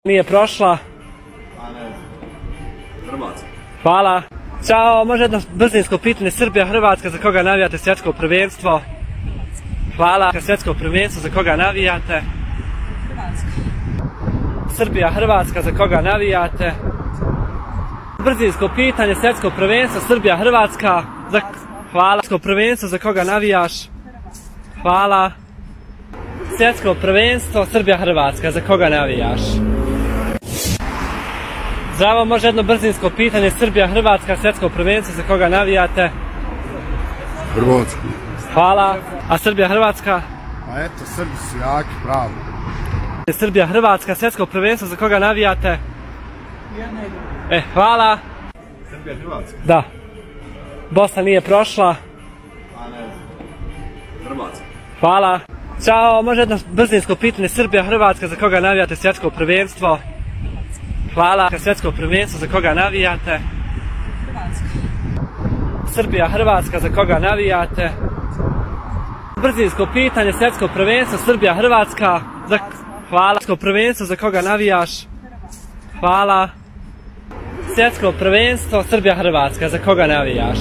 Nije prošla. Hrvatska. Hvala. Ćao, može jedno brzinsko pitanje. Srbija, Hrvatska, za koga navijate svjetsko prvenstvo? Hvala. Svjetsko prvenstvo, za koga navijate? Hrvatska. Srbija, Hrvatska, za koga navijate? Brzinsko pitanje, svjetsko prvenstvo, Srbija, Hrvatska, za... Hvala. Svjetsko prvenstvo, za koga navijaš? Hvala. Svjetsko prvenstvo, Srbija, Hrvatska, za koga navijaš? Zdravo, može jedno brzinsko pitanje, Srbija, Hrvatska, svjetsko prvenstvo, za koga navijate? Hrvatska. Hvala. A Srbija, Hrvatska? A eto, Srbi su jaki, pravo. Srbija, Hrvatska, svjetsko prvenstvo, za koga navijate? Hvala. Srbija, Hrvatska. Da. Bosna nije prošla. Hrvatska. Hvala. Ćao, može jedno brzinsko pitanje, Srbija, Hrvatska, za koga navijate svjetsko prvenstvo? Hvala. Svjetsko prvenstvo, za koga navijate? Hrvatska. Srbija, Hrvatska, za koga navijate? Brzinsko pitanje, svjetsko prvenstvo, Srbija, Hrvatska, za... Hvala. Svjetsko prvenstvo, za koga navijaš? Hvala. Svjetsko prvenstvo, Srbija, Hrvatska, za koga navijaš?